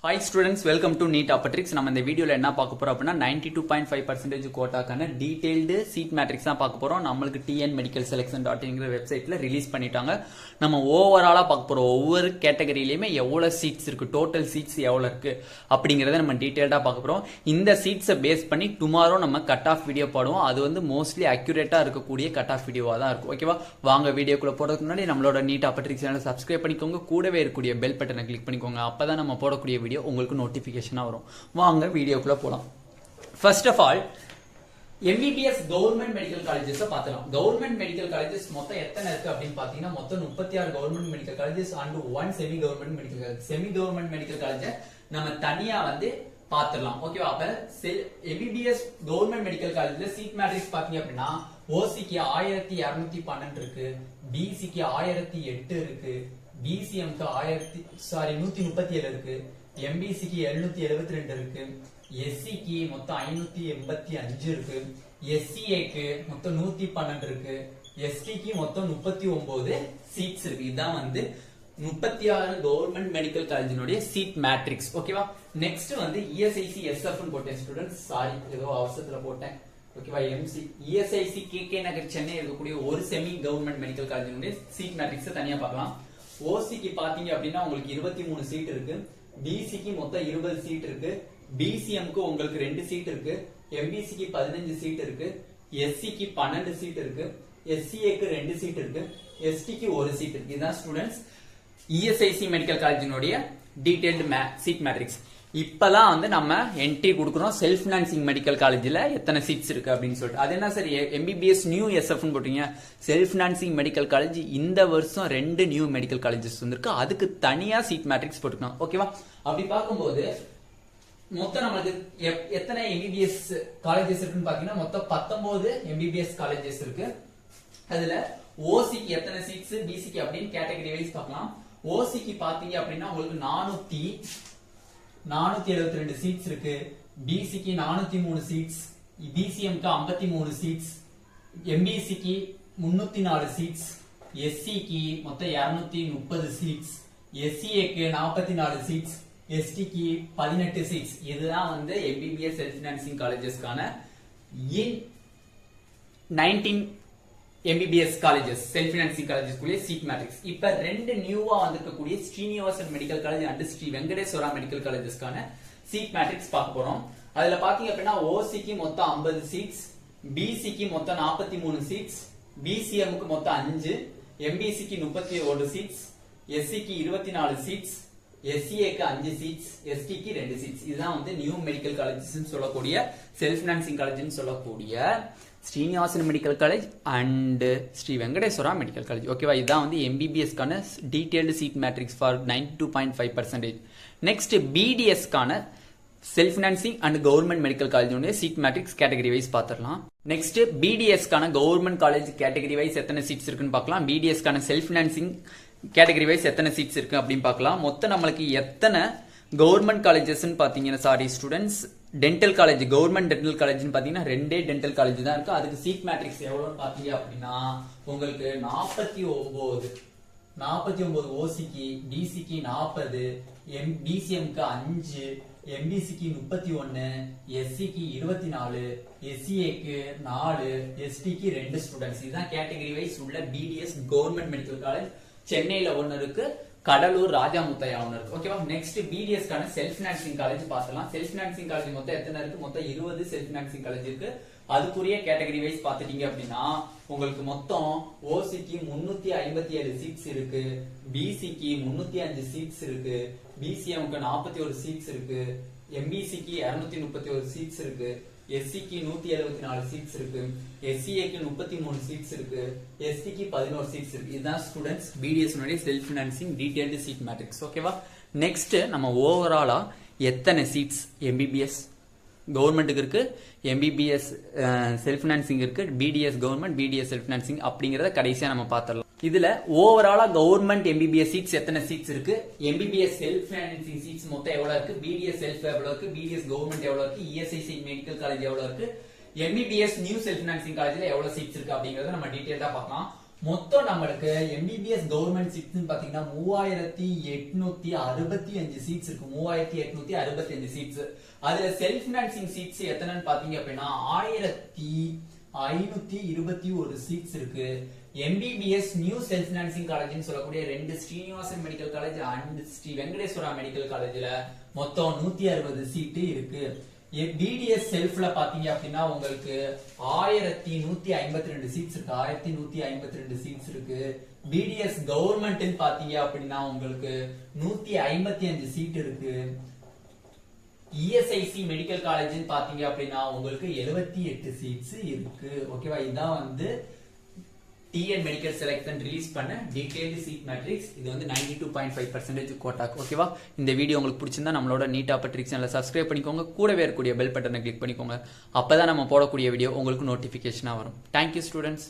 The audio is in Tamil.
Hi students, welcome to Neet Optics. நம்ம இந்த வீடியோல என்ன பார்க்க போறோம் அப்படினா 92.5% கோட்டாக்கான டீடைல்டு சீட் மேட்ரிக்ஸ் தான் பார்க்க போறோம். நம்மளுக்கு tnmedicalselection.in வெப்சைட்ல ரிலீஸ் பண்ணிட்டாங்க. நம்ம ஓவராலா பார்க்க போறோம். ஒவ்வொரு கேட்டகரியிலயுமே எவ்வளவு சீட்ஸ் இருக்கு, டோட்டல் சீட்ஸ் எவ்வளவு இருக்கு அப்படிங்கறத நம்ம டீடைலா பார்க்க போறோம். இந்த சீட்ஸை பேஸ் பண்ணி டுமாரோ நம்ம கட் ஆஃப் வீடியோ போடுவோம். அது வந்து மோஸ்ட்லி அக்யூரேட்டா இருக்கக்கூடிய கட் ஆஃப் வீடியோவா தான் இருக்கும். ஓகேவா? வாங்க வீடியோக்குள்ள போறதுக்கு முன்னாடி நம்மளோட நீட் ஆப்டிக்ஸ் சேனலை சப்ஸ்கிரைப் பண்ணிக்கோங்க. கூடவே இருக்கக்கூடிய பெல் பட்டனை கிளிக் பண்ணிக்கோங்க. அப்பதான் நம்ம போடக்கூடிய வீடியோ உங்களுக்கு நோட்டிபிகேஷனா வரும். வாங்க வீடியோக்குள்ள போலாம். First of all MBBS government medical colleges பார்த்தலாம். கவர்மெண்ட் மெடிக்கல் காலேஜஸ் மொத்தம் எத்தனை இருக்கு அப்படின்னு பாத்தீங்கன்னா மொத்தம் 36 government medical colleges and 1 semi government medical college. Semi government medical college நம்ம தனியா வந்து பாத்துடலாம். ஓகேவா? அப்ப MBBS கவர்மெண்ட் மெடிக்கல் காலேஜ்ல சீட் மேட்ரிக்ஸ் பாத்தீங்க அப்படின்னா ஓசிக்கு 1212 இருக்கு, பிசிக்கு 1008 இருக்கு, பிசிஎம்க்கு 137 இருக்கு, எம்பிசிக்கு 772 இருக்கு, எஸ்சிக்கு மொத்தம் 585 இருக்கு, எஸ்சிஏக்கு மொத்தம் 112 இருக்கு, எஸ்டிக்கு மொத்தம் 39 சீட்ஸ் இருக்கு. இதான் வந்து 36 கவர்மெண்ட் மெடிக்கல் காலேஜினுடைய சீட் மேட்ரிக்ஸ். ஓகேவா? நெக்ஸ்ட் வந்து இஎஸ்ஐசி எஸ்எஃப் போட்டேன் ஸ்டூடெண்ட்ஸ், சாரி ஏதோ அவசரத்துல போட்டேன். ஓகேவா? MC ESIC KK Nagar Chennai இருக்கக்கூடிய ஒரு செமி கவர்மெண்ட் மெடிக்கல் காலேஜினுடைய சீட் மேட்ரிக்ஸ் தனியா பார்க்கலாம். ஓசிக்கு பாத்தீங்க அப்படின்னா உங்களுக்கு 23 சீட் இருக்கு, பிசிக்கு மொத்தம் 20 சீட் இருக்கு, பிசிஎம்க்கு உங்களுக்கு 2 சீட் இருக்கு, எம்பிசிக்கு 15 சீட் இருக்கு, எஸ்சிக்கு 12 சீட் இருக்கு, எஸ்சிஏக்கு 2 சீட் இருக்கு, எஸ்டிக்கு 1 சீட் இருக்கு. இதுதான் ஸ்டூடெண்ட்ஸ் இஎஸ்ஐசி மெடிக்கல் காலேஜினுடைய டீடைல்டு சீட் மேட்ரிக்ஸ். இப்பதான் வந்து நம்ம என்ட்ரி கொடுக்குறோம் செல்ஃப் பினான்சிங் மெடிக்கல் காலேஜ்ல எத்தனை சீட்ஸ் இருக்கு அப்படின்னு சொல்லிட்டு. அது என்ன சார் எம்பிபிஎஸ் நியூ எஸ்எஃப் போட்டீங்க? செல்ஃப் பினான்சிங் மெடிக்கல் காலேஜ் இந்த வருஷம் 2 நியூ மெடிக்கல் காலேஜஸ் வந்திருக்கு. அதுக்கு தனியா சீட் மேட்ரிக்ஸ் போட்டுக்கணும். ஓகேவா? அப்படி பார்க்கும்போது மொத்தம் நம்மளுக்கு எத்தனை எம்பிபிஎஸ் காலேஜஸ் இருக்குன்னு பாத்தீங்கன்னா மொத்தம் 19 எம்பிபிஎஸ் காலேஜஸ் இருக்கு. அதுல ஓசிக்கு எத்தனை சீட்ஸ், பிசிக்கு அப்படின்னு கேட்டகரி வைஸ் பார்க்கலாம். ஓசிக்கு பாத்தீங்க அப்படின்னா உங்களுக்கு 472 சீட்ஸ் இருக்கு, பிசிக்கு 403 சீட்ஸ், பிசிஎம்க்கு 53 சீட்ஸ், எம்பிசிக்கு 304 சீட்ஸ், எஸ்சிக்கு மொத்தம் 230 சீட்ஸ், எஸ்சிஏக்கு 44 சீட்ஸ், எஸ்டிக்கு 18 சீட்ஸ். இதுதான் வந்து எம்பிபிஎஸ் செல்ஃப் பினான்சிங் காலேஜஸ்க்கான 19 MBBS காலேஜஸ் செல்ஃப் பினான்சிங் காலேஜஸ்க்குள்ளே சீட் மேட்ரிக்ஸ். இப்ப 2 நியூவா வந்திருக்கக்கூடிய Srinivas medical college and Sri Venkateswara medical காலேஜஸ்க்கான சீட் மேட்ரிக்ஸ் பார்க்க போறோம். அதுல பாத்தீங்க அப்படின்னா ஓசிக்கு மொத்தம் 50 சீட்ஸ், பிசிக்கு மொத்தம் 43 சீட்ஸ், பிசிஎம்க்கு மொத்தம் 5, எம்பிசிக்கு 31 சீட்ஸ், எஸ்சிக்கு 24 சீட்ஸ், எஸ்சிஏக்கு 5 சீட்ஸ், எஸ்டிக்கு 2 சீட்ஸ். இதுதான் வந்து நியூ மெடிக்கல் காலேஜஸ் சொல்லக்கூடிய செல்ஃப் பினான்சிங் காலேஜ் சொல்லக்கூடிய Srinivasan medical college and Sri Venkateswara medical college. ஓகேவா? இதுதான் வந்து எம்பிபிஎஸ்க்கான detailed seat matrix for 92.5%. Next பிடிஎஸ்க்கான self financing and government medical college seat matrix category wise பார்த்துடலாம். நெக்ஸ்ட் பிடிஎஸ்க்கான கவர்மெண்ட் காலேஜ் கேட்டகரி வைஸ் எத்தனை சீட்ஸ் இருக்குன்னு பார்க்கலாம். பிடிஎஸ்க்கான செல்ஃப் பினான்சிங் கேட்டகரி வைஸ் எத்தனை சீட்ஸ் இருக்கு அப்படின்னு பார்க்கலாம். மொத்தம் நம்மளுக்கு எத்தனை கவர்மெண்ட் காலேஜஸ் பாத்தீங்கன்னா sorry students dental college government dental college பாத்தீங்கன்னா 2 டென்டல் காலேஜ் தான் இருக்கு. அதுக்கு சீட் மேட்ரிக்ஸ் எவ்வளவுன்னு பாத்தீங்க அப்படின்னா உங்களுக்கு 49 ஓசிக்கு, பிசிக்கு 40, பிசிஎம்க்கு 5, எம்பிசிக்கு 31, எஸ்சிக்கு 24, எஸ்சிஏக்கு 4, எஸ்டிக்கு 2 ஸ்டூடெண்ட்ஸ். இதுதான் கேட்டகரி வைஸ் உள்ள பிடிஎஸ் கவர்மெண்ட் மெடிக்கல் காலேஜ். சென்னையில ஒன்னு இருக்கு, கடலூர் ராஜாமுத்தையா ஒன்னு இருக்கு. ஓகேவா? நெக்ஸ்ட் பிடிஎஸ் கான செல்ஃப் பினான்சிங் காலேஜ் பார்த்தலாம். செல்ஃப் பினான்சிங் காலேஜ் மொத்தம் எத்தனை இருக்கு? மொத்தம் 20 செல்ஃப் பினான்சிங் காலேஜ் இருக்கு. அதுக்குரிய கேட்டகரி வைஸ் பாத்துட்டீங்க அப்படின்னா உங்களுக்கு மொத்தம் ஓசிக்கு 357 சீட்ஸ் இருக்கு, பிசிக்கு 305 சீட்ஸ் இருக்கு, பிசிஎம்க்கு 41 சீட்ஸ் இருக்கு, எம்பிசிக்கு 231 சீட்ஸ் இருக்கு, எஸ்சிக்கு 174 சீட்ஸ் இருக்கு, எஸ்சிஏக்கு 33 சீட்ஸ் இருக்கு, எஸ்டிக்கு 11 சீட்ஸ் இருக்கு. இதுதான் students BDS self financing detailed seat matrix. ஓகேவா? நெக்ஸ்ட் நம்ம ஓவராலா எத்தனை சீட்ஸ் எம்பிபிஎஸ் கவர்மெண்ட்டுக்கு இருக்கு, எம்பிபிஎஸ் செல்ஃப் பினான்சிங் இருக்கு, BDS government, BDS self financing அப்படிங்கறத கடைசியா நம்ம பார்த்தரலாம். இதுல ஓவராலா கவர்மெண்ட் எம்பிபிஎஸ் சீட்ஸ் எத்தனை சீட்ஸ் இருக்கு, எம்பிபிஎஸ் செல்ஃப் பினான்சிங் சீட்ஸ் மொத்தம் எவ்வளவு இருக்கு, பிடிஎஸ் செல்ஃப் எவ்வளவு இருக்கு, பிடிஎஸ் கவர்மெண்ட் எவ்வளவு இருக்கு, இஎஸ்ஐசி மெடிக்கல் காலேஜ் எவ்வளவு இருக்கு, எம்பிபிஎஸ் நியூ செல்ஃப் பினான்சிங் காலேஜ்ல எவ்வளவு சீட்ஸ் இருக்கு அப்படிங்கறத நம்ம டீடைலா பார்க்கலாம். மொத்தம் நம்மளுக்கு எம்பிபிஎஸ் கவர்மெண்ட் சீட்ஸ் பாத்தீங்கன்னா 3865 சீட்ஸ் இருக்கு. 3865 சீட்ஸ். அதுல செல்ஃப் பினான்சிங் சீட்ஸ் எத்தனைன்னு பாத்தீங்க அப்படின்னா 1521 சீட்ஸ் இருக்கு. எம்பிபிஎஸ் நியூ செல்ஃப் பினான்சிங் காலேஜ்னு சொல்லக்கூடிய 2 Srinivasan medical college and Sri Venkateswara medical காலேஜ்ல மொத்தம் 160 சீட்டு இருக்கு. பிடிஎஸ் செல்ஃப்ல பாத்தீங்க அப்படின்னா உங்களுக்கு 1152 சீட்ஸ் இருக்கு. 1152 சீட்ஸ் இருக்கு. பிடிஎஸ் கவர்மெண்ட் பாத்தீங்க அப்படின்னா உங்களுக்கு 155 சீட் இருக்கு. இஎஸ்ஐசி மெடிக்கல் காலேஜ் பாத்தீங்க அப்படின்னா உங்களுக்கு 78 சீட்ஸ் இருக்கு. ஓகேவா, இதான் வந்து டிஎன் மெடிக்கல் செலக்ஷன் ரிலீஸ் பண்ண டீடைல்டு சீட் மேட்ரிக்ஸ். இது வந்து 92.5% கோட்டாக்கு. ஓகேவா, இந்த வீடியோ உங்களுக்கு பிடிச்சிருந்தா நம்மளோட நீட் ஆப்பர்ட்ரிக்ஸ் சேனலை சப்ஸ்கிரைப் பண்ணிக்கோங்க. கூடவே இருக்கக்கூடிய பெல் பட்டனை கிளிக் பண்ணிக்கோங்க. அப்பதான் நம்ம போடக்கூடிய வீடியோ உங்களுக்கு நோட்டிபிகேஷனா வரும். Thank you students.